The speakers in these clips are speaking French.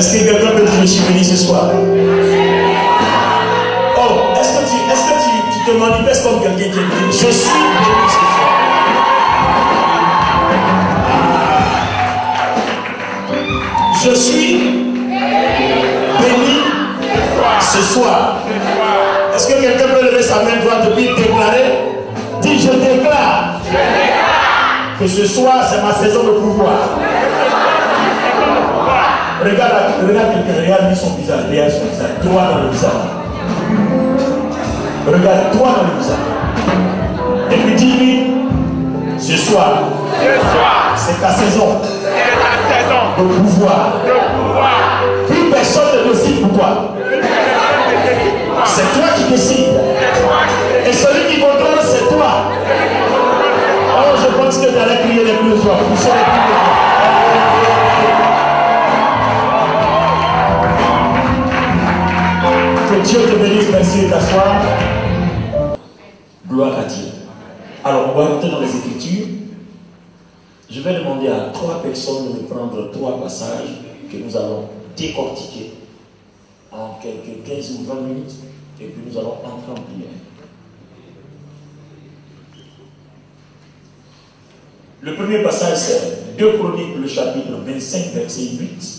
Est-ce que quelqu'un peut dire je suis béni ce soir? Oh, est-ce que tu te manifestes comme quelqu'un qui est béni? Je suis béni ce soir. Je suis béni ce soir. Est-ce que quelqu'un peut lever sa main droite et puis déclarer? Dis je déclare que ce soir c'est ma saison de pouvoir. Regarde quelqu'un, regarde son visage, regarde son visage, toi dans le visage. Regarde toi dans le visage. Et puis dis-lui, ce soir, c'est ta saison de pouvoir. Plus personne ne décide pour toi. C'est toi qui décides. Et celui qui contrôle, c'est toi. Oh, je pense que tu allais crier les plus forts. Poussez les plus forts. Que Dieu te bénisse, merci de t'asseoir. Gloire à Dieu. Alors, on va rentrer dans les Écritures. Je vais demander à 3 personnes de me prendre 3 passages que nous allons décortiquer en quelques 15 ou 20 minutes et puis nous allons entrer en prière. Le premier passage, c'est 2 Chroniques, le chapitre 25, verset 8.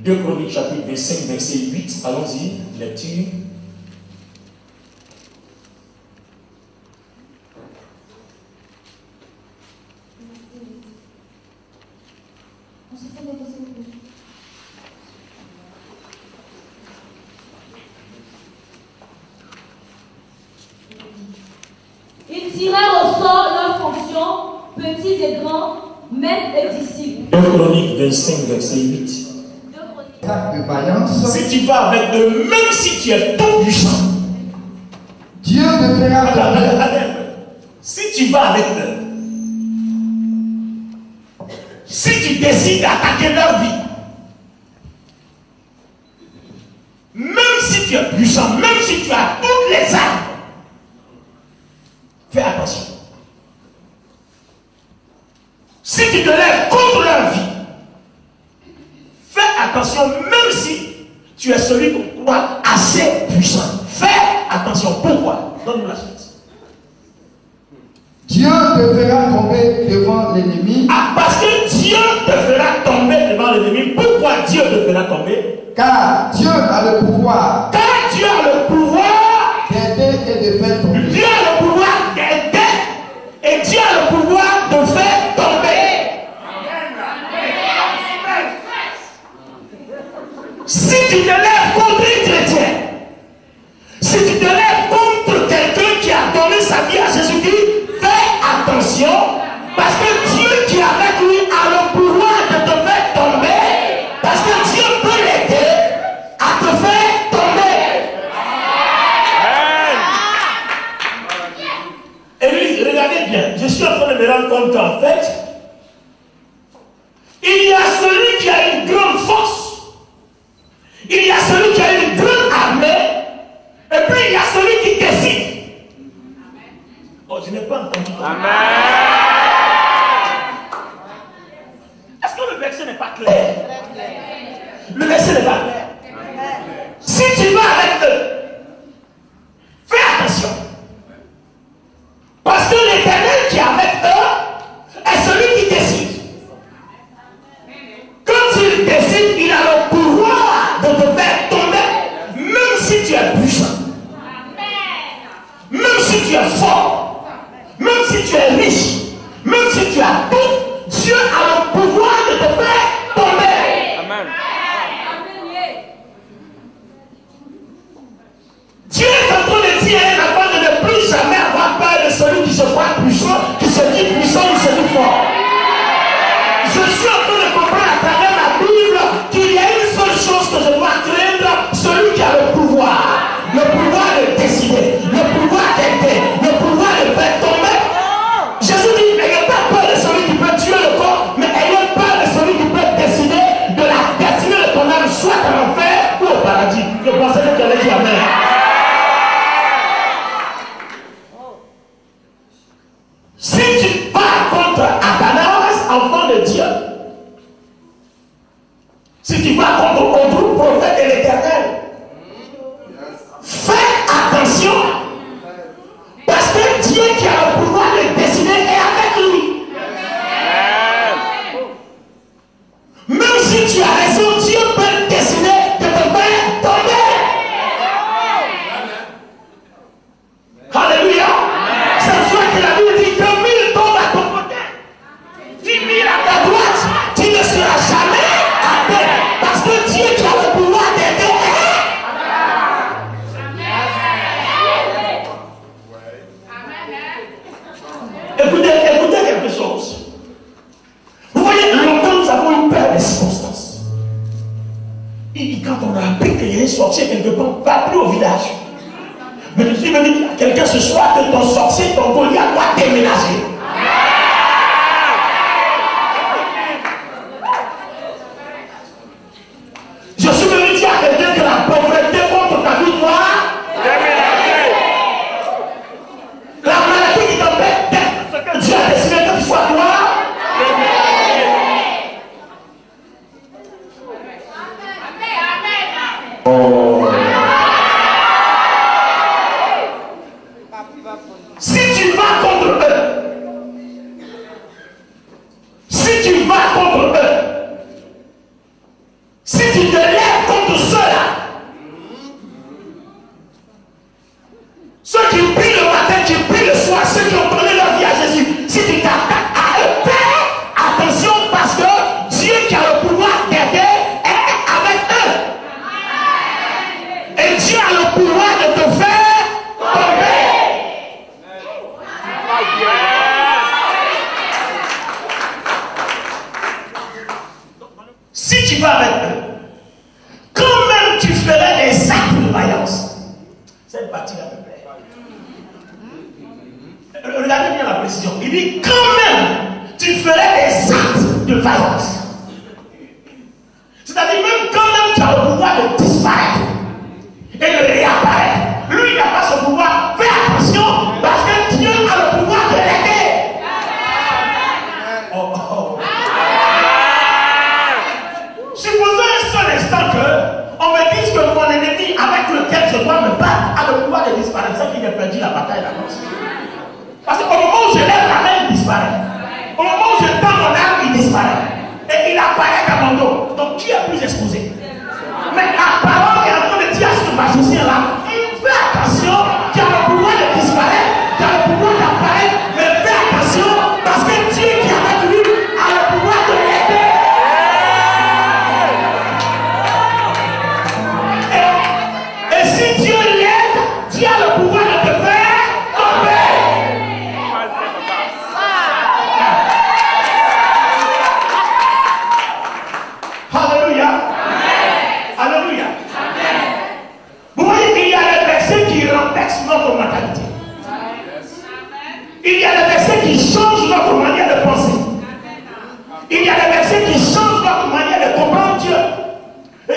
2 Chroniques, chapitre 25, verset 8. Allons-y, lecture. Ils tirèrent au sort leurs fonctions, petits et grands, maîtres et disciples. 2 Chroniques 25, verset 8. Si tu vas avec eux, même si tu es tout puissant, Dieu te fera si tu vas avec eux, si tu décides d'attaquer leur vie, même si tu es puissant, même si tu as toutes les armes, fais attention. Si tu te lèves contre leur vie, fais attention, même si tu es celui qu'on croit assez puissant. Fais attention. Pourquoi? Donne-nous la suite. Dieu te fera tomber devant l'ennemi. Ah, parce que Dieu te fera tomber devant l'ennemi. Pourquoi Dieu te fera tomber? Car Dieu a le pouvoir. Car Dieu a le pouvoir d'aider et de faire tomber. Dieu a le pouvoir d'aider et Dieu a le pouvoir de faire tomber. Si tu te lèves contre un chrétien, si tu te lèves contre quelqu'un qui a donné sa vie à Jésus-Christ, fais attention, parce que Dieu qui est avec lui a le pouvoir de te faire tomber, parce que Dieu peut l'aider à te faire tomber. Et lui, regardez bien, je suis en train de me rendre compte qu'en fait, il y a celui qui a une grande force. Il y a celui qui a une grande armée, et puis il y a celui qui décide. Oh, je n'ai pas entendu. Amen. Est-ce que le verset n'est pas clair? Le verset n'est pas clair. Si tu vas avec eux, fais attention. Parce que l'Éternel qui est avec eux est celui qui décide. Quand il décide, il a le pouvoir de te faire tomber, même si tu es puissant, même si tu es fort, même si tu es riche, même si tu as tout, Dieu a le pouvoir de te faire tomber. Amen. Dieu est en train de dire à un enfant de ne plus jamais avoir peur de celui qui se croit puissant, qui se dit puissant ou se dit fort. Je suis en train de comprendre à travers la Bible qu'il y a une seule chose que je dois craindre, celui qui a le pouvoir de décider, le pouvoir d'aider, le pouvoir de faire tomber. Jésus dit, n'ayez pas peur de celui qui peut tuer le corps, mais ayez peur de celui qui peut décider de la destinée de ton âme, soit en enfer ou au paradis. Je pensais que tu allais dire Amen. Dieu. Si tu vas contre le prophète de l'Éternel, fais attention, parce que Dieu qui a le pouvoir de décider est avec lui. Même si tu as raison, Dieu peut décider de te faire tomber. Alléluia. C'est pour ça que la Bible dit que 1000 tombent à ton côté, 10 000 à ta droite, tu ne seras jamais à terre. Parce que Dieu qui a le pouvoir d'aider est. Écoutez quelque chose. Vous voyez, longtemps nous avons eu peur des circonstances. Et quand on a appris qu'il y a un sorcier quelque part, va plus au village. Mais tu me dis à quelqu'un ce soir que ton sorcier, ton Goliath doit déménager. Je suis venu dire à quelqu'un que la pauvreté contre ta vie doit déménager. La maladie qui t'empêche d'être ce que Dieu a décidé que tu sois doit déménager. Oh. Si tu vas contre eux, si tu vas contre eux, si tu te lèves contre ceux-là, ceux qui prient le matin, qui prient le soir, ceux qui ont donné leur vie à Jésus, si tu t'attaques à eux, fais attention parce que Dieu qui a le pouvoir d'aider est avec eux. Et Dieu a le pouvoir de te faire tomber. Si tu vas avec eux, quand même tu ferais des actes de vaillance. Cette partie-là me plaît. Regardez bien la précision. Il dit quand même tu ferais des actes de vaillance. C'est-à-dire même quand même tu as le pouvoir de disparaître et de réapparaître. Lui il n'a pas ce pouvoir. Fais attention parce que Dieu a le pouvoir de l'aider. Oh, oh. Supposons un seul instant qu'on me dise que mon ennemi avec lequel je dois me battre a le pouvoir de disparaître. C'est qu'il a perdu la bataille d'avance. Parce qu'au moment où je lève la main, il disparaît. Au moment où je tends mon arme, il disparaît. Et il apparaît dans mon dos. Donc qui est plus exposé? Mais la parole est en train de dire à ce magicien-là, il fait attention, qui a le pouvoir de disparaître, qui a le pouvoir d'apparaître, mais fais attention, parce que Dieu qui est avec lui a le pouvoir de l'aider. Et si Dieu l'aide, Dieu a le pouvoir de te faire tomber. Alléluia. Alléluia. Vous voyez qu'il y a des versets qui renversent notre mentalité. Il y a des versets qui changent notre manière de penser. Il y a des versets qui changent notre manière de comprendre Dieu.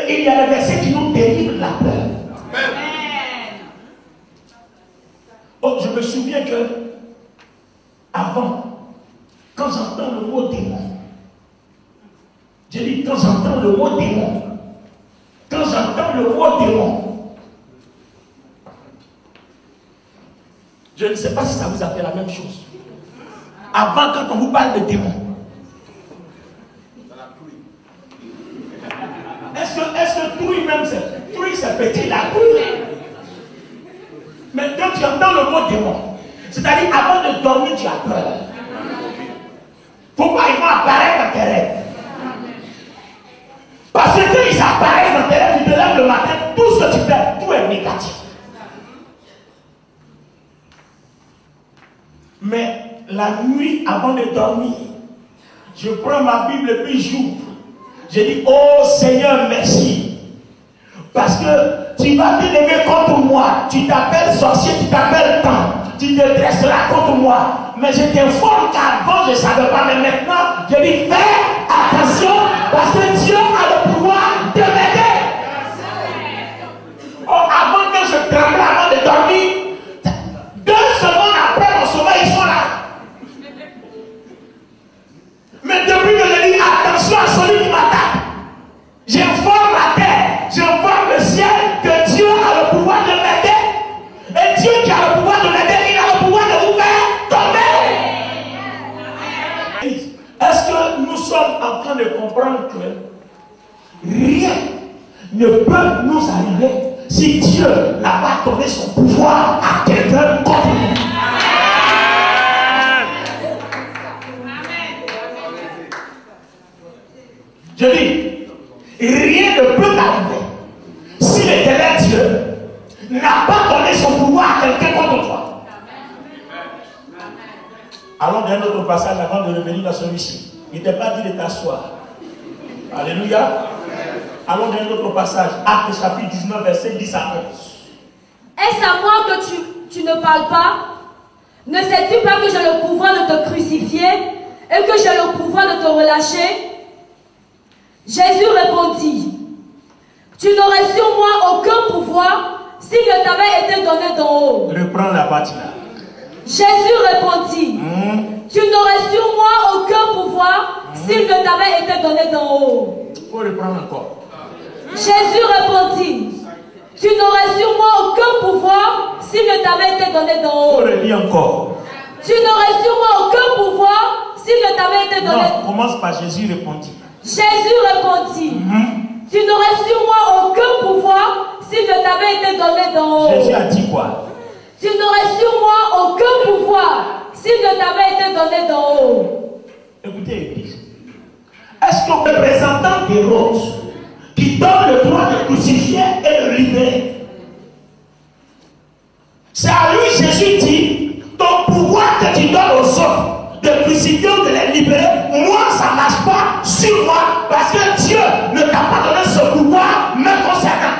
Et il y a des versets qui nous délivrent la peur. Oh, je me souviens que avant, quand j'entends le mot démon, je dis quand j'entends le mot démon, quand j'entends le mot démon, je ne sais pas si ça vous a fait la même chose. Avant, quand on vous parle de démon, est-ce que trouille même c'est petit, la trouille? Mais quand tu entends le mot démon, c'est-à-dire avant de dormir, tu as peur. Pourquoi ils vont apparaître dans tes rêves? Parce que quand ils apparaissent dans tes rêves, tu te lèves le matin, tout ce que tu fais, tout est négatif. Mais la nuit, avant de dormir, je prends ma Bible et puis j'ouvre. Je dis, oh Seigneur, merci. Parce que tu vas te lever contre moi. Tu t'appelles sorcier, tu t'appelles temps. Tu te dresseras contre moi. Mais je t'informe qu'avant je ne savais pas. Mais maintenant, je dis, fais attention. Parce que Dieu a le pouvoir de m'aider. Oh, avant que je tremble, avant de dormir, 2 secondes après mon sommeil, ils sont là. Mais depuis que je dis train de comprendre que rien ne peut nous arriver si Dieu n'a pas donné son pouvoir à quelqu'un contre nous. Je dis, rien ne peut arriver si l'Éternel Dieu n'a pas donné son pouvoir à quelqu'un contre toi. Allons dans un autre passage avant de revenir dans celui-ci. Il ne t'est pas dit de t'asseoir. Alléluia. Allons dans un autre passage. Actes chapitre 19, verset 10 à 11. Est-ce à moi que tu ne parles pas? Ne sais-tu pas que j'ai le pouvoir de te crucifier et que j'ai le pouvoir de te relâcher? Jésus répondit, tu n'aurais sur moi aucun pouvoir s'il ne t'avait été donné d'en haut. Reprends la partie là. Jésus répondit, tu n'aurais sur moi aucun pouvoir s'il ne t'avait été donné d'en haut. Il faut reprendre encore. Jésus répondit, tu n'aurais sur moi aucun pouvoir s'il ne t'avait été donné d'en haut. Il faut le dire encore. Tu n'aurais sur moi aucun pouvoir s'il ne t'avait été donné. Non, commence par Jésus répondit. Jésus répondit, tu n'aurais sur moi aucun pouvoir s'il ne t'avait été donné d'en haut. Jésus a dit quoi? Tu n'aurais sur moi aucun pouvoir s'il ne t'avait été donné d'en haut. Écoutez, Église. Est-ce que le représentant des roses qui donne le droit de crucifier et de libérer, c'est à lui Jésus dit, ton pouvoir que tu donnes aux autres de crucifier ou de les libérer, moi ça ne marche pas sur moi parce que Dieu ne t'a pas donné ce pouvoir me concernant.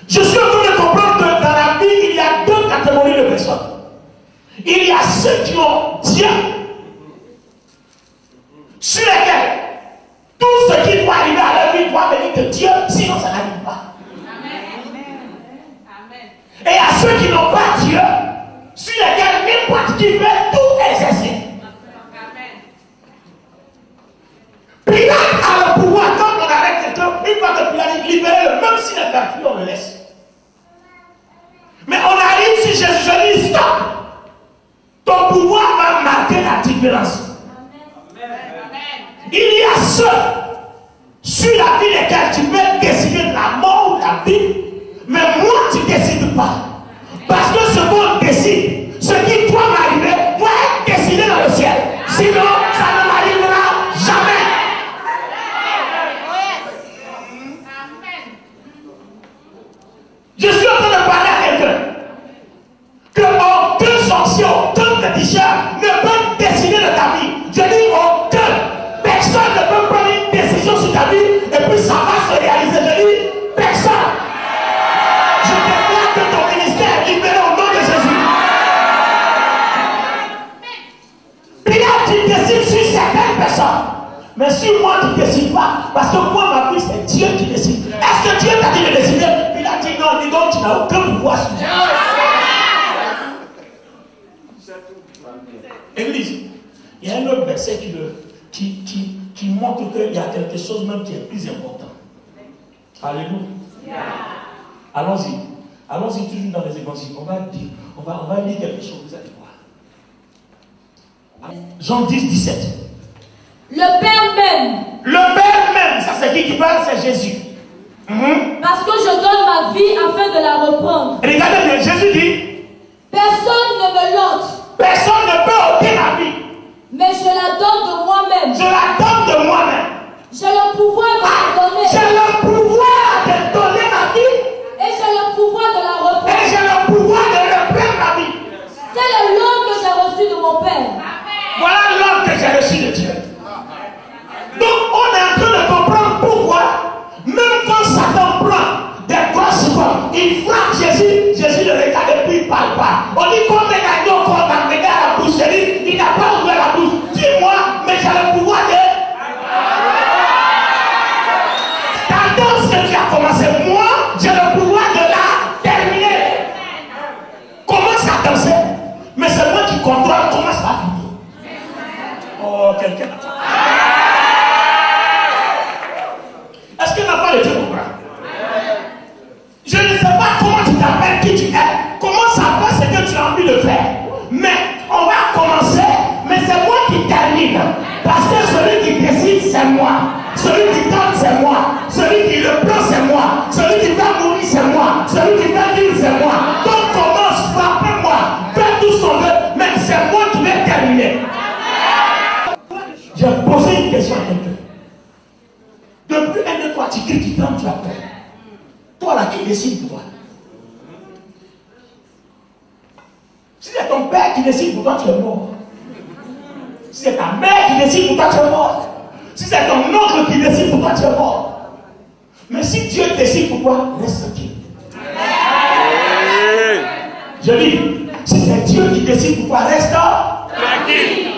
Je suis en train de comprendre que dans la vie, il y a deux catégories de personnes. Il y a ceux qui ont Dieu, sur lesquels tout ce qui doit arriver à leur vie doit venir de Dieu, sinon ça n'arrive pas. Et il y a ceux qui n'ont pas Dieu, sur lesquels n'importe qui peut tout exercer. Pilate a le pouvoir, quand on arrête quelqu'un, une fois que Pilate dit libérez-le, même s'il est perdu, on le laisse. Mais on arrive sur Jésus, je dis stop. Ton pouvoir va marquer la différence. Il y a ceux sur la vie desquels tu peux décider de la mort ou de la vie, mais moi tu ne décides pas. Parce que ce qu'on décide, ce qui doit m'arriver, doit être décidé dans le ciel. Sinon, ça ne m'arrivera jamais. Je suis en train de parler à quelqu'un que aucun sorcier, aucun féticheur ne peut décider de ta vie. Je dis aucun. Personne ne peut prendre une décision sur ta vie et puis ça va se réaliser. Je dis personne. Je déclare que ton ministère est libéré au nom de Jésus. Pilate, tu décides sur certaines personnes. Mais sur moi, tu ne décides pas. Parce que moi, ma vie, c'est Dieu qui décide. Est-ce que Dieu t'a dit de décider? Pilate dit non, dis donc, tu n'as aucun pouvoir sur moi. Église, il y a un autre verset qui montre qu'il y a quelque chose même qui est plus important. Alléluia. Allons-y. Allons-y toujours dans les évangiles. On va lire quelque chose, vous allez voir. Jean 10, 17. Le Père même. Le Père même, ça c'est qui parle? C'est Jésus. Parce que je donne ma vie afin de la reprendre. Regardez bien, Jésus dit, personne ne me l'ôte. Personne ne peut ôter ma vie. Mais je la donne de moi-même. Je la donne de moi-même. J'ai le pouvoir de la donner. J'ai le pouvoir de donner ma vie. Et j'ai le pouvoir de la reprendre. Et j'ai le pouvoir de reprendre ma vie. Tel est l'ordre que j'ai reçu de mon Père. Voilà l'ordre que j'ai reçu de Dieu. Donc on est en train de comprendre pourquoi, même quand Satan prend des grosses formes, il frappe Jésus, Jésus le regarde et puis il ne parle pas. On dit qu'on met l'agneau qu'on a mis à la bouche, il n'a pas ouvert la bouche. Dis-moi, mais j'ai le pouvoir de... Ta danse que tu as commencé, moi, j'ai le pouvoir de la terminer. Commence à danser, mais c'est moi qui contrôle comment ça va finir. Oh, quelqu'un. Est-ce que l'enfant de Dieu comprend? Je ne sais pas comment tu t'appelles, qui tu es, comment ça va ce que tu as envie de faire. Mais on va commencer, décide. Parce que celui qui décide, c'est moi. Celui qui donne, c'est moi. Celui qui le prend, c'est moi. Celui qui va mourir, c'est moi. Celui qui va vivre, c'est moi. Donc commence, frappez-moi. Faites tout ce qu'on veut, mais c'est moi qui vais terminer. J'ai posé une question à quelqu'un. Depuis 1, 2, 3, tu cries, tu trembles, tu as peur. Toi là, qui décide pour toi? Si c'est ton père qui décide pour toi, tu es mort. Si c'est ta mère qui décide pour toi, tu es mort. Si c'est ton oncle qui décide pour toi, tu es mort. Mais si Dieu décide pour toi, reste tranquille. Je dis, si c'est Dieu qui décide pour toi, reste tranquille.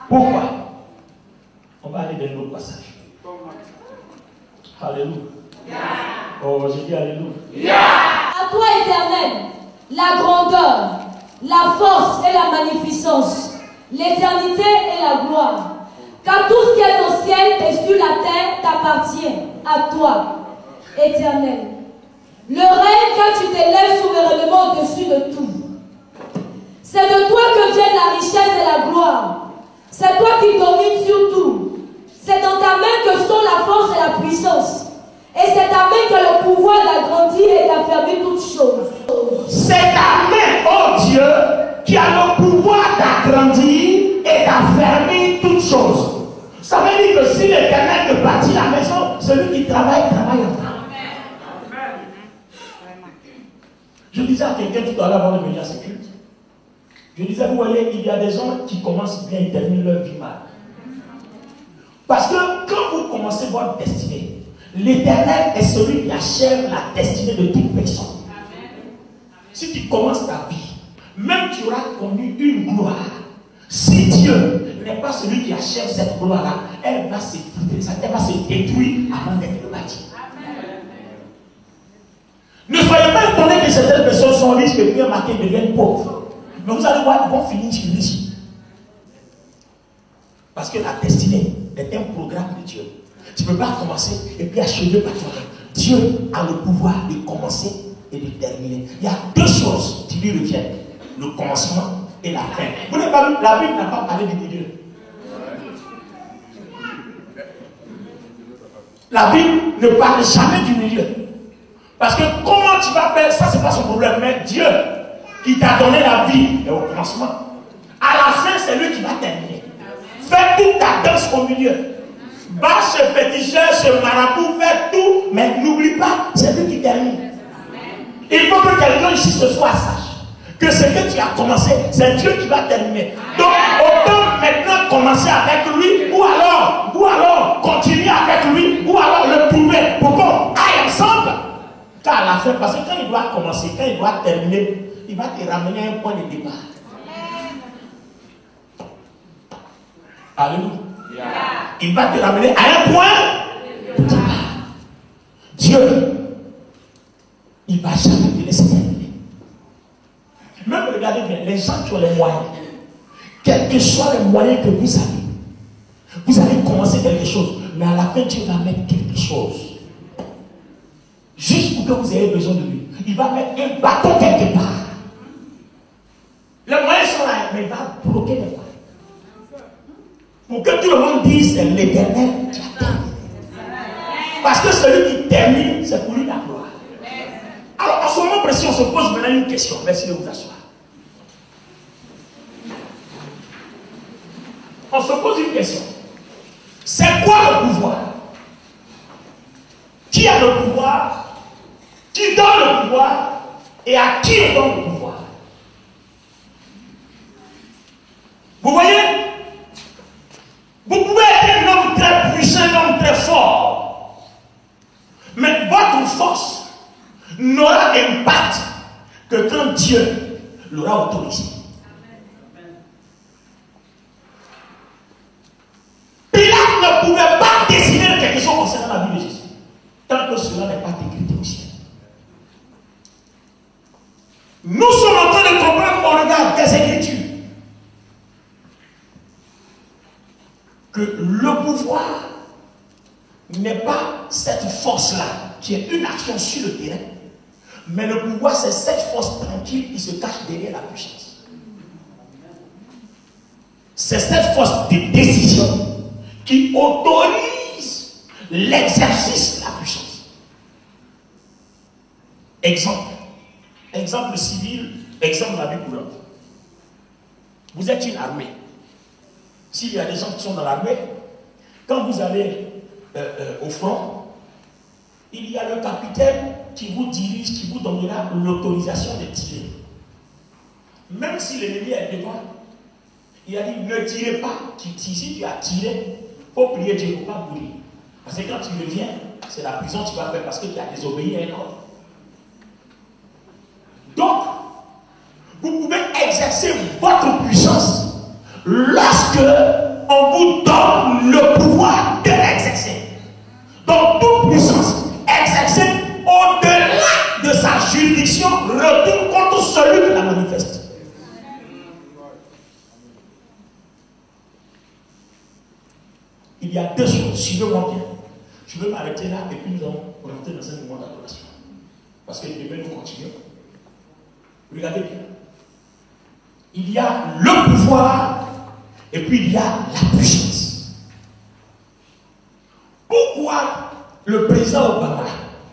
Pourquoi? On va aller dans l'autre passage. Alléluia. Oh, j'ai dit Alléluia. À toi, Éternel, la grandeur, la force et la magnificence, l'éternité et la gloire. Car tout ce qui est au ciel et sur la terre t'appartient, à toi, Éternel. Le règne, car tu t'élèves souverainement au-dessus de tout. C'est de toi que viennent la richesse et la gloire. C'est toi qui domines sur tout. C'est dans ta main que sont la force et la puissance. Et c'est ta main que le pouvoir d'agrandir et d'affermir toutes choses. C'est ta main, oh Dieu, qui a le pouvoir d'agrandir et d'affermir toutes choses. Ça veut dire que si l'Éternel te bâtit la maison, celui qui travaille, travaille en vain. Je disais à quelqu'un tout à l'heure avant de venir à ce culte, je disais, vous voyez, il y a des gens qui commencent bien et terminent leur vie mal. Parce que quand vous commencez votre destinée, l'Éternel est celui qui achève la destinée de toute personne. Si tu commences ta vie, même tu auras connu une gloire. Si Dieu n'est pas celui qui achève cette gloire-là, elle va s'effondrer, elle va se détruire avant d'être bâtie. Ne soyez pas étonnés que certaines personnes sont riches et bien marquées deviennent pauvres. Mais vous allez voir, ils vont finir sur riches. Parce que la destinée est un programme de Dieu. Tu ne peux pas commencer et puis achever par toi. Dieu a le pouvoir de commencer et de terminer. Il y a deux choses qui lui reviennent. Le commencement et la fin. Vous n'avez pas vu, la Bible n'a pas parlé du milieu. La Bible ne parle jamais du milieu. Parce que comment tu vas faire, ça c'est pas son problème. Mais Dieu qui t'a donné la vie est au commencement. À la fin, c'est lui qui va terminer. Fais toute ta danse au milieu. Va chez féticheur, chez marabout, fais tout, mais n'oublie pas, c'est lui qui termine. Il faut que quelqu'un ici ce soir sache que ce que tu as commencé, c'est Dieu qui va terminer. Donc, autant maintenant commencer avec lui, ou alors continuer avec lui, ou alors le prouver pour qu'on aille ensemble. Car à la fin, parce que quand il doit commencer, quand il doit terminer, il va te ramener à un point de départ. Alléluia. Il va te ramener à un point de départ. Dieu, il ne va jamais te laisser terminer. Même regardez bien, les gens qui ont les moyens, quels que soient les moyens que vous allez commencer quelque chose, mais à la fin, Dieu va mettre quelque chose. Juste pour que vous ayez besoin de lui. Il va mettre un bâton quelque part. Les moyens sont là, mais il va bloquer les moyens. Pour que tout le monde dise c'est l'Éternel qui a terminé. Parce que celui qui termine, c'est pour lui la gloire. Alors, en ce moment précis, on se pose maintenant une question. Merci de vous asseoir. On se pose une question. C'est quoi le pouvoir? Qui a le pouvoir? Qui donne le pouvoir? Et à qui on donne le pouvoir? Vous voyez? Vous pouvez être un homme très puissant, un homme très fort. Mais votre force n'aura d'impact que quand Dieu l'aura autorisé. Pilate ne pouvait pas décider de quelque chose concernant la vie de Jésus, tant que cela n'est pas décrété au ciel. Nous sommes en train de comprendre au regard des Écritures que le pouvoir n'est pas cette force-là qui est une action sur le terrain, mais le pouvoir c'est cette force tranquille qui se cache derrière la puissance. C'est cette force de décision qui autorise l'exercice de la puissance. Exemple civil, exemple de la vie courante. Vous êtes une armée. S'il y a des gens qui sont dans l'armée, quand vous allez au front, il y a le capitaine qui vous dirige, qui vous donnera l'autorisation de tirer. Même si l'ennemi est devant, il a dit ne tirez pas. Si tu as tiré, il faut prier Dieu, il ne faut pas mourir. Parce que quand tu reviens, c'est la prison que tu vas faire parce que tu as désobéi à un ordre. Donc, vous pouvez exercer votre puissance lorsque on vous donne le pouvoir de l'exercer. Donc, toute puissance exercée au-delà de sa juridiction retourne contre celui qui la manifeste. Il y a deux choses. Suivez-moi bien. Je veux m'arrêter là et puis nous allons rentrer dans un moment d'adoration. Parce que demain nous continuons. Regardez bien. Il y a le pouvoir et puis il y a la puissance. Pourquoi le président Obama,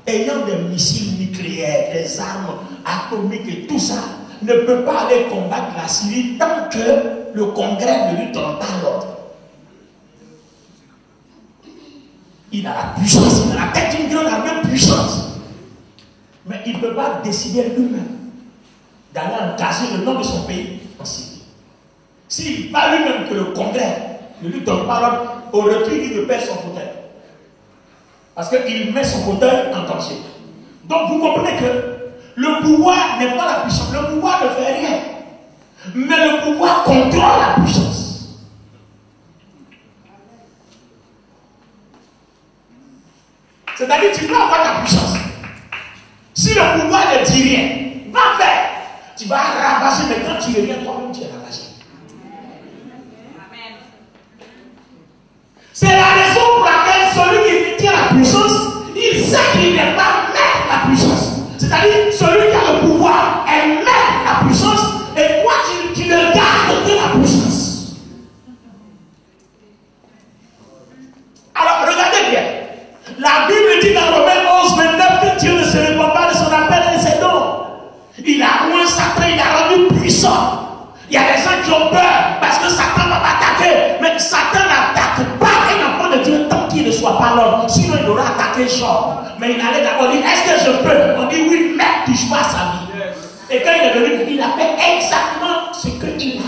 ayant des missiles nucléaires, des armes atomiques et tout ça, ne peut pas aller combattre la Syrie tant que le Congrès ne lui donne pas l'ordre? Il a la puissance, il a la tête d'une grande armée puissance. Mais il ne peut pas décider lui-même d'aller engager le nom de son pays en Syrie. S'il va lui-même que le Congrès ne lui donne pas l'ordre, au retour il ne perd son fauteuil. Parce qu'il met son fauteuil en danger. Donc vous comprenez que le pouvoir n'est pas la puissance. Le pouvoir ne fait rien. Mais le pouvoir contrôle la puissance. C'est-à-dire que tu dois avoir la puissance. Si le pouvoir ne dit rien, va faire. Tu vas ravager, mais quand tu es rien, toi-même tu es ravagé. C'est la raison pour laquelle celui qui tient la puissance, il sait qu'il n'est pas maître de la puissance. C'est-à-dire celui qui a le pouvoir est maître de la puissance et toi tu le gardes de la puissance. Alors regardez bien. La Bible dit dans Romains 11, 29 que Dieu ne se répand pas de son appel et de ses dons. Il a moins Satan, il a rendu puissant. Il y a des gens qui ont peur parce que Satan va m'attaquer. Mais Satan n'attaque pas un enfant de Dieu tant qu'il ne soit pas l'homme. Sinon il aura attaqué Job. Mais il allait d'abord dire, est-ce que je peux? On dit oui, mais touche pas sa vie. Et quand il est venu, il a fait exactement ce qu'il a.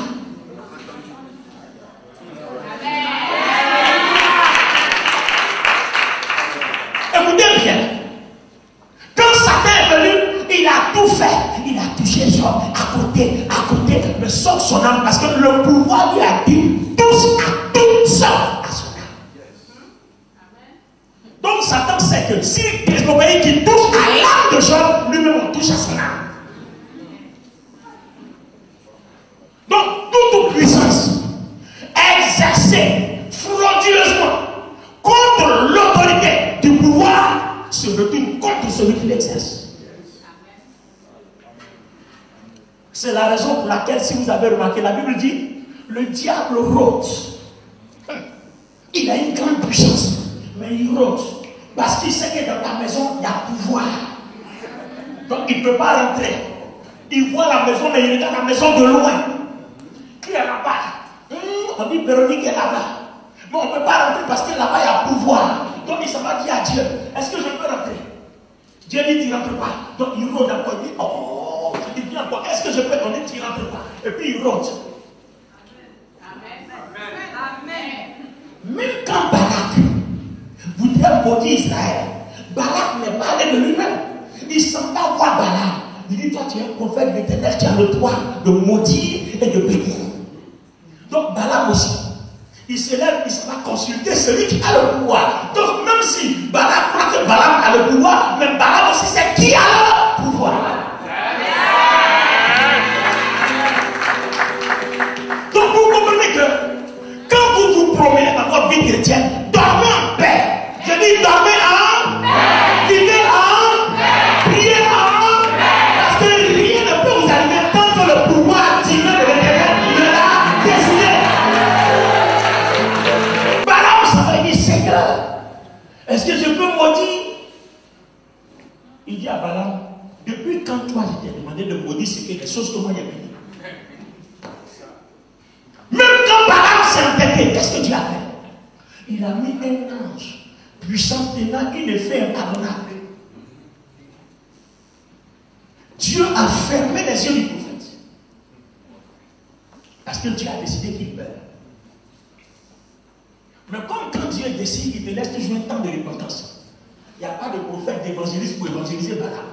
Écoutez bien. Quand Satan est venu, il a tout fait. Il a touché Job à côté, mais sauf son âme. Parce que le pouvoir lui a dit, touche à tout sauf à son âme. Donc Satan sait que s'il désobéit, qu'il touche à l'âme de Job, lui-même on touche à son âme. Donc toute puissance exercée frauduleusement contre l'autorité du pouvoir se retourne contre celui qui l'exerce. C'est la raison pour laquelle, si vous avez remarqué, la Bible dit, le diable rôde. Il a une grande puissance, mais il rôde. Parce qu'il sait que dans ta maison, il y a pouvoir. Donc il ne peut pas rentrer. Il voit la maison, mais il regarde la maison de loin. Qui est là-bas? On dit Véronique est là-bas. Mais on ne peut pas rentrer parce que là-bas, il y a pouvoir. Donc il s'en va dire à Dieu, est-ce que je peux rentrer? Dieu dit, tu ne rentres pas. Donc il rôde encore, il dit, oh, je dis bien encore, est-ce que je peux? On dit, tu ne rentres pas. Et puis il rôde. Même quand Balak voudrait maudire Israël, Balak n'est pas allé de lui-même. Il s'en va voir Balak. Il dit, toi tu es un prophète de l'Éternel, tu as le droit de maudire et de bénir. Donc Balak aussi, il se lève, il va consulter celui qui a le pouvoir. Donc même si Balak croit que Balak a le pouvoir, mais Balak aussi c'est qui a le pouvoir. Donc vous comprenez que quand vous vous promenez dans votre vie chrétienne, dormez en paix. Je dis dormez en paix. Vivez en paix. Priez en paix. Parce que rien ne peut vous arriver tant que le pouvoir divin de l'Éternel ne l'a décidé. choses que moi j'ai vues. Même quand Balaam s'est entêté, qu'est-ce que Dieu a fait? Il a mis un ange puissant tenant une épée impardonnable. Dieu a fermé les yeux du prophète. Parce que Dieu a décidé qu'il meure. Mais comme quand Dieu décide, il te laisse toujours un temps de repentance. Il n'y a pas de prophète d'évangéliste pour évangéliser Balaam.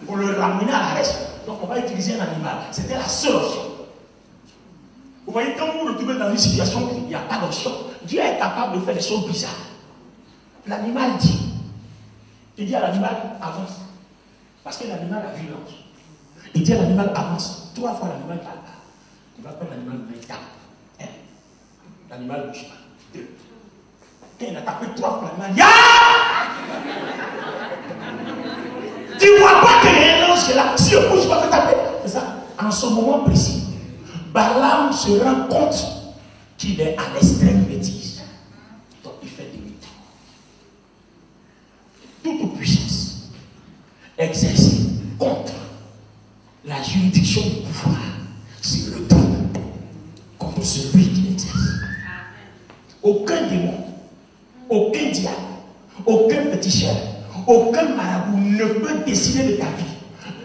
Pour le ramener à la reste. Donc on va utiliser un animal. C'était la seule option. Vous voyez, quand vous vous retrouvez dans une situation où il n'y a pas d'option, Dieu est capable de faire des choses bizarres. L'animal dit. Il dit à l'animal, avance. Parce que l'animal a vu l'ange. Il dit à l'animal, avance. 3 fois l'animal ne parle pas. Il va prendre l'animal, il tape. 1. L'animal ne bouge pas. 2. Quand il a tapé 3 fois l'animal, ya! Tu ne vois pas qu'il y a un ange qui est là. Si le bouge pas, tu taper. C'est ça. En ce moment précis, Balaam se rend compte qu'il est à l'extrême bêtise. Donc il fait demi-tour. Toute puissance exercée contre la juridiction du pouvoir se retourne contre celui qui l'exerce. Aucun démon, aucun diable, aucun féticheur, aucun marabout ne peut décider de ta vie.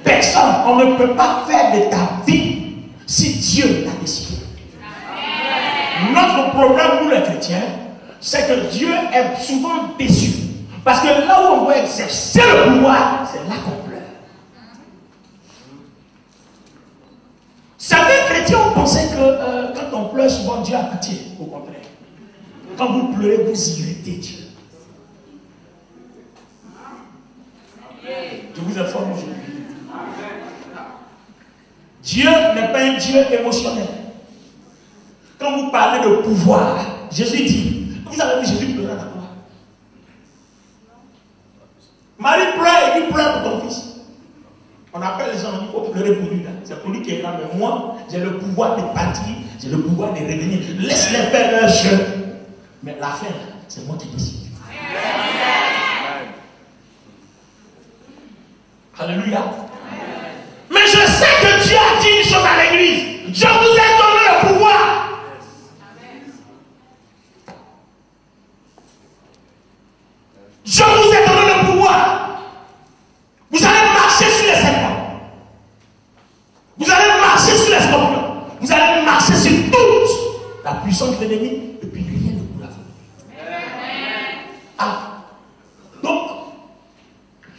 Personne, on ne peut pas faire de ta vie si Dieu l'a décidé. Notre problème, nous les chrétiens, c'est que Dieu est souvent déçu. Parce que là où on veut exercer le pouvoir, c'est là qu'on pleure. Certains chrétiens ont pensé que quand on pleure, souvent Dieu a pitié. Au contraire. Quand vous pleurez, vous irritez Dieu. Je vous informe aujourd'hui. Dieu n'est pas un Dieu émotionnel. Quand vous parlez de pouvoir, Jésus dit, vous avez vu Jésus pleurer à la croix. Marie pleure et dit pleure pour ton fils. On appelle les gens, on dit faut pleurer pour lui. C'est pour lui qui est là. Mais moi, j'ai le pouvoir de partir, j'ai le pouvoir de revenir. Laisse-les faire leur jeu. Mais l'affaire, c'est moi qui décide. Alléluia. Mais je sais que Dieu a dit une chose à l'église. Je vous ai donné le pouvoir. Je vous ai donné le pouvoir. Vous allez marcher sur les serpents. Vous allez marcher sur les scorpions. Vous allez marcher sur toute la puissance de l'ennemi. Et puis rien ne vous la fait. Ah. Donc,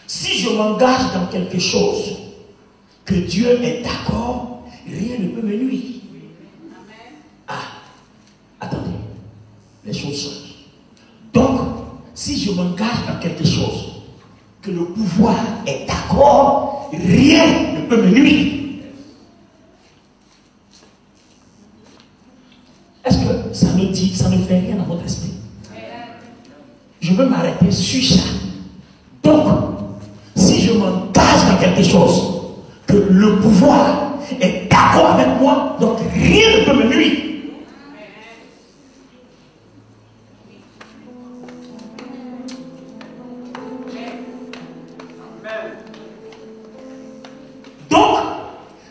si je m'engage dans quelque chose, que Dieu est d'accord, rien ne peut me nuire. Ah, attendez, les choses changent. Donc, si je m'engage dans quelque chose, que le pouvoir est d'accord, rien ne peut me nuire. Est-ce que ça me dit, ça ne fait rien dans votre esprit? Je veux m'arrêter sur ça. Donc, si je m'engage dans quelque chose, que le pouvoir est d'accord avec moi, donc rien ne peut me nuire. Donc,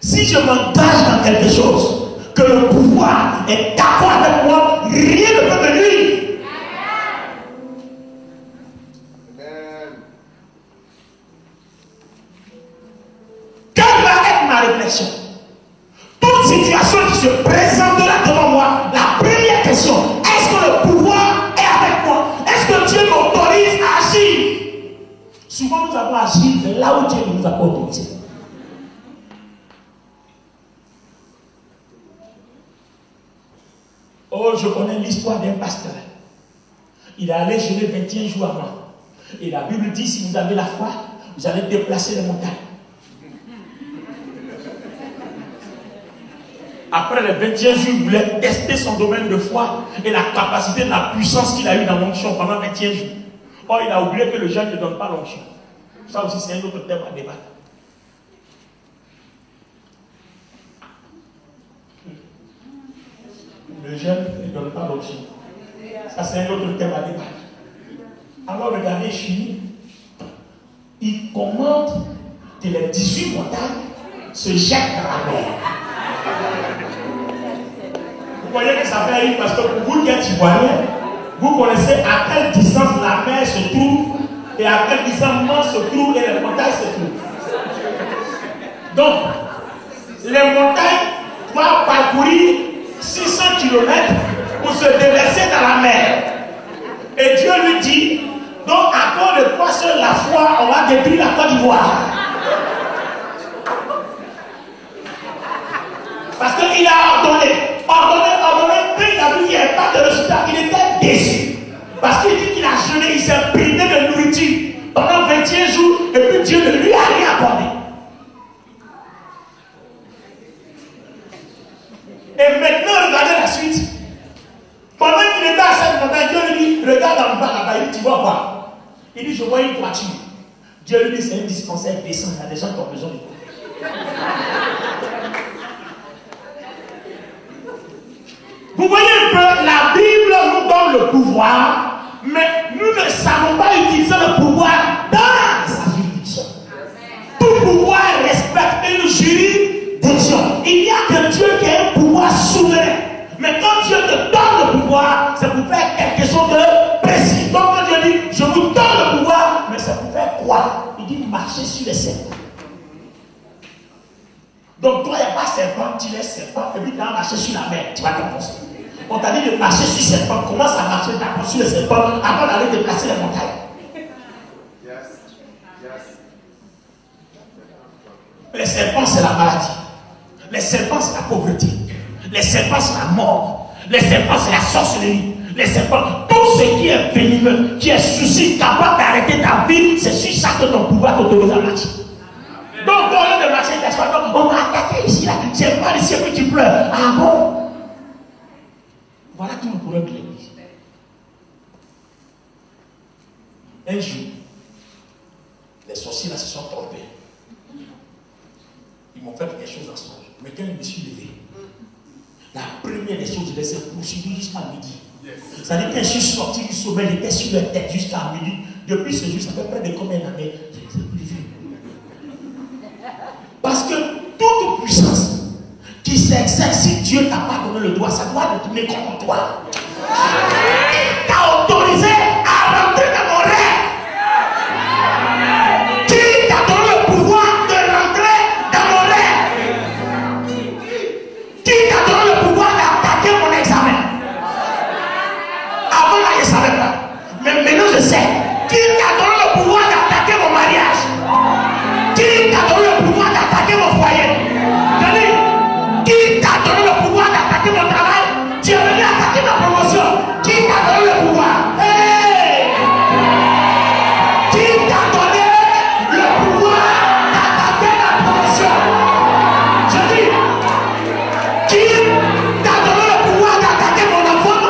si je m'engage dans quelque chose, que le pouvoir est d'accord avec moi, rien ne peut me nuire. Réflexion. Toute situation qui se présentera devant moi, la première question, est-ce que le pouvoir est avec moi? Est-ce que Dieu m'autorise à agir? Souvent nous avons agi là où Dieu ne nous a pas autorisé. Oh, je connais l'histoire d'un pasteur. Il est allé jeûner 21 jours avant. Et la Bible dit, si vous avez la foi, vous allez déplacer les montagnes. Après les 21 jours, il voulait tester son domaine de foi et la capacité de la puissance qu'il a eu dans l'onction pendant 21 jours. Or, il a oublié que le jeûne ne donne pas l'onction. Ça aussi, c'est un autre thème à débattre. Le jeûne ne donne pas l'onction. Ça, c'est un autre thème à débattre. Alors, regardez, Chini, il commande de les 18 montagnes se jette dans la mer. Vous voyez que ça fait rire parce que pour vous qui êtes Ivoiriens, vous connaissez à quelle distance la mer se trouve et à quelle distance le monde se trouve et les montagnes se trouvent. Donc, les montagnes doivent parcourir 600 km pour se déverser dans la mer. Et Dieu lui dit, donc à cause de quoi seule la foi, on va détruire la Côte d'Ivoire. Parce qu'il a ordonné, puis il a vu qu'il n'y avait pas de résultat, il était déçu. Parce qu'il dit qu'il a jeûné, il s'est privé de nourriture pendant 21 jours, et puis Dieu ne lui a rien accordé. Et maintenant, regardez la suite. Pendant qu'il était à cette montagne, Dieu lui dit, regarde en bas là-bas, il dit, tu vois quoi? Il dit, je vois une voiture. Dieu lui dit, c'est un dispensaire, descend, il y a des gens qui ont besoin de toi. Vous voyez un peu, la Bible nous donne le pouvoir, mais nous ne savons pas utiliser le pouvoir dans sa juridiction. Tout pouvoir respecte une juridiction. Il n'y a que Dieu qui a un pouvoir souverain. Mais quand Dieu te donne le pouvoir, c'est pour faire quelque chose de précis. Donc quand Dieu dit, je vous donne le pouvoir, mais c'est pour faire quoi? Il dit, marcher sur les serpents. Donc toi, il n'y a pas serpent, tu laisses serpent, et puis tu vas marcher sur la mer, tu vas t'enfoncer. On t'a dit de marcher sur serpent, commence à marcher d'abord sur les serpents avant d'aller déplacer les montagnes. Les serpents, c'est la maladie. Les serpents, c'est la pauvreté. Les serpents, c'est la mort. Les serpents, c'est la sorcellerie. Les serpents, tout ce qui est venimeux, qui est souci, capable d'arrêter ta vie, c'est sur ça que ton pouvoir t'autorise à marcher. Donc, au lieu de marcher, on va attaquer ici, là. C'est pas ici que tu pleures. Ah bon? Voilà tout le problème de l'église. Un jour, les sorciers là se sont trompés. Ils m'ont fait quelque chose en songe. Mais quand je me suis levé, la première des choses, je les ai poursuivis jusqu'à midi. C'est-à-dire que je suis sorti du sommeil, j'étais sur leur tête jusqu'à midi. Depuis ce jour, ça fait près de combien d'années? Je ne les ai plus vus. Parce que toute puissance qui s'exerce, si Dieu t'a pas donné le droit, ça doit retourner contre toi. Qui t'a autorisé à rentrer dans mon rêve? Qui t'a donné le pouvoir de rentrer dans mon rêve? Qui t'a donné le pouvoir d'attaquer mon examen? Avant là, je ne savais pas. Mais maintenant, je sais. Qui t'a donné le pouvoir d'attaquer mon mariage? Qui t'a donné le pouvoir d'attaquer mon foyer? Qui t'a donné le pouvoir d'attaquer mon travail? Tu es venu attaquer ma promotion. Qui t'a donné le pouvoir? Hey! Qui t'a donné le pouvoir d'attaquer ma promotion? Je dis, qui t'a donné le pouvoir d'attaquer mon enfant?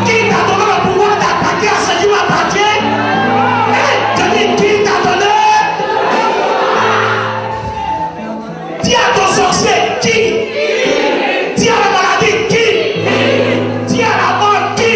Qui t'a donné le pouvoir d'attaquer à ce qui m'appartient? Hey! Je dis, qui t'a donné? Dis à ton sorcier, qui? Dis à la maladie, qui? Dis à la mort, qui?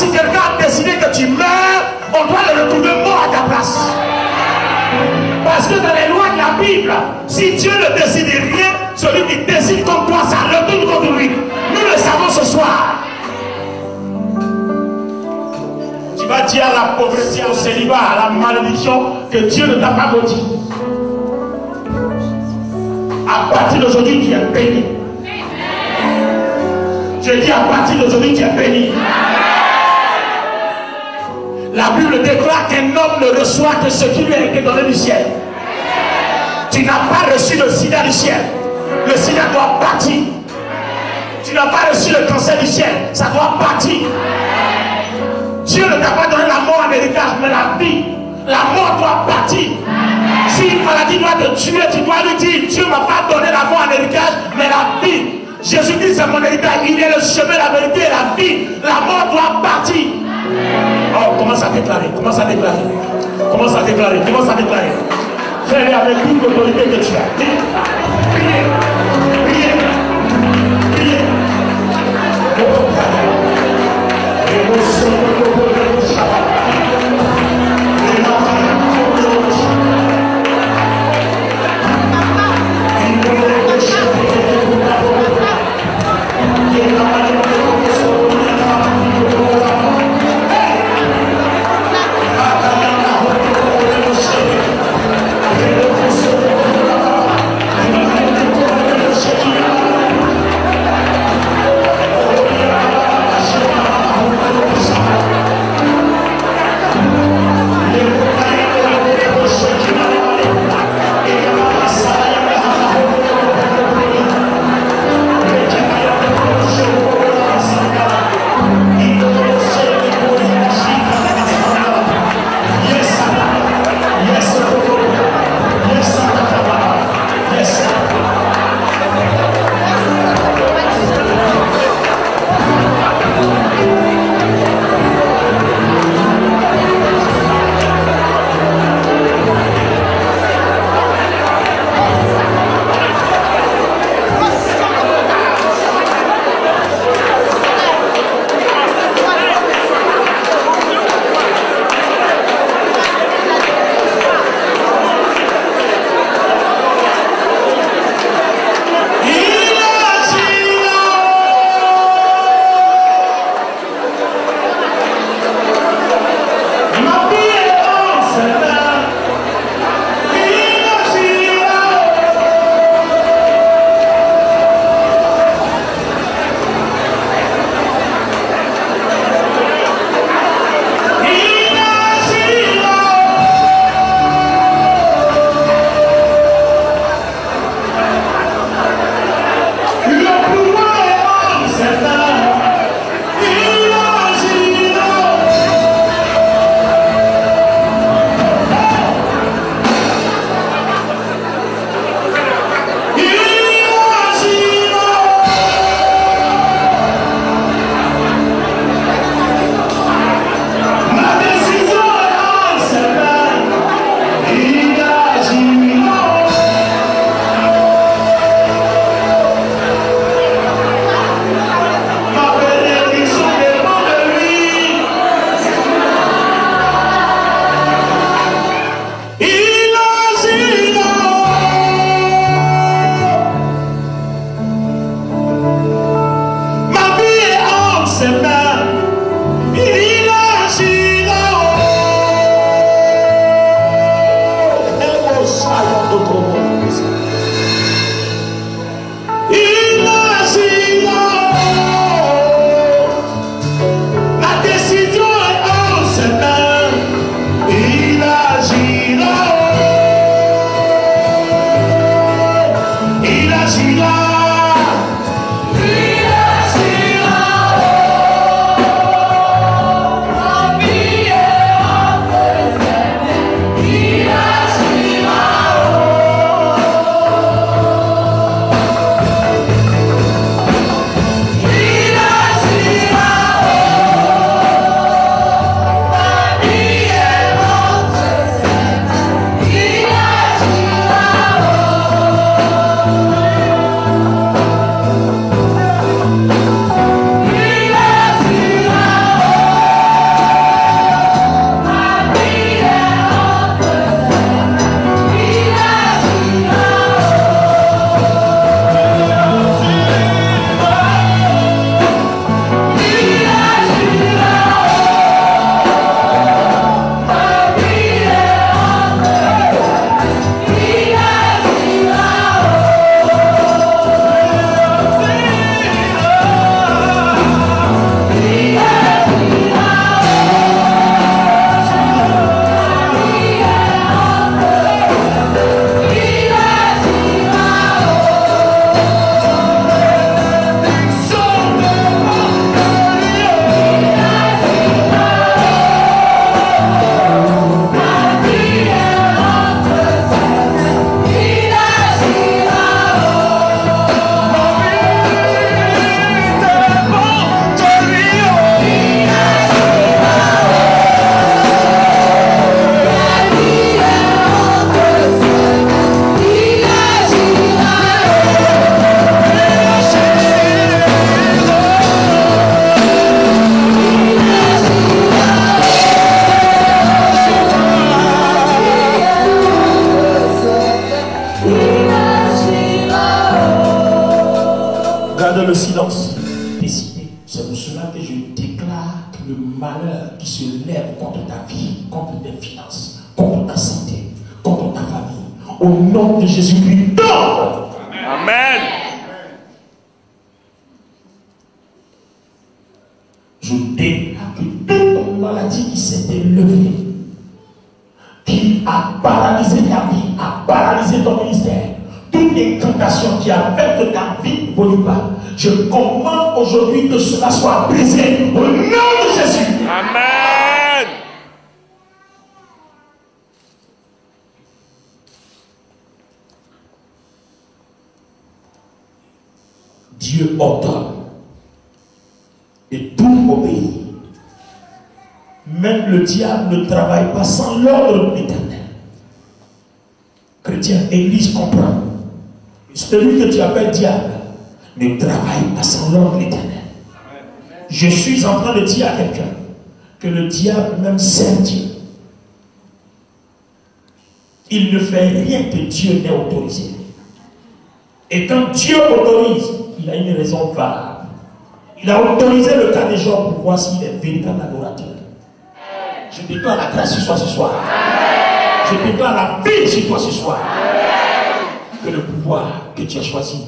si quelqu'un a décidé que tu meurs, on doit le retrouver mort à ta place. Parce que dans les lois de la Bible, si Dieu ne décide rien, celui qui décide contre toi, ça retourne contre lui. Nous le savons ce soir. Tu vas dire à la pauvreté, au célibat, à la malédiction, que Dieu ne t'a pas maudit. À partir d'aujourd'hui, tu es béni. Je dis à partir d'aujourd'hui, tu es béni. La Bible déclare qu'un homme ne reçoit que ce qui lui a été donné du ciel. Tu n'as pas reçu le sida du ciel. Le sida doit partir. Tu n'as pas reçu le cancer du ciel. Ça doit partir. Dieu ne t'a pas donné la mort en héritage, mais la vie. La mort doit partir. Si une maladie doit te tuer, tu dois lui dire, Dieu ne m'a pas donné la mort en héritage, mais la vie. Jésus dit, c'est mon héritage. Il est le chemin, la vérité et la vie. La mort doit partir. Oh, commence à déclarer, commence à déclarer. Commence à déclarer, commence à déclarer. Fais-le avec toute l'autorité que tu as. Priez, priez, priez. malheur qui se lève contre ta vie, contre tes finances, contre ta santé, contre ta famille, au nom de Jésus-Christ, tombe. Amen. Je déclare que toute maladie qui s'est élevée, qui a paralysé ta vie, a paralysé ton ministère, toute incantation qui a fait que ta vie ne vole pas, je commande aujourd'hui que cela soit brisé au nom de Jésus. Amen. Dieu ordonne et tout obéit. Même le diable ne travaille pas sans l'ordre de l'Éternel. Chrétien, Église comprend. Celui que tu appelles diable ne travaille pas sans l'ordre de l'Éternel. Je suis en train de dire à quelqu'un que le diable même sert Dieu. Il ne fait rien que Dieu n'ait autorisé. Et quand Dieu autorise, il a une raison valable. Il a autorisé le cas des gens pour voir s'il est véritable adorateur. Je déclare la grâce sur toi ce soir. Je déclare la paix sur toi ce soir. Que le pouvoir que tu as choisi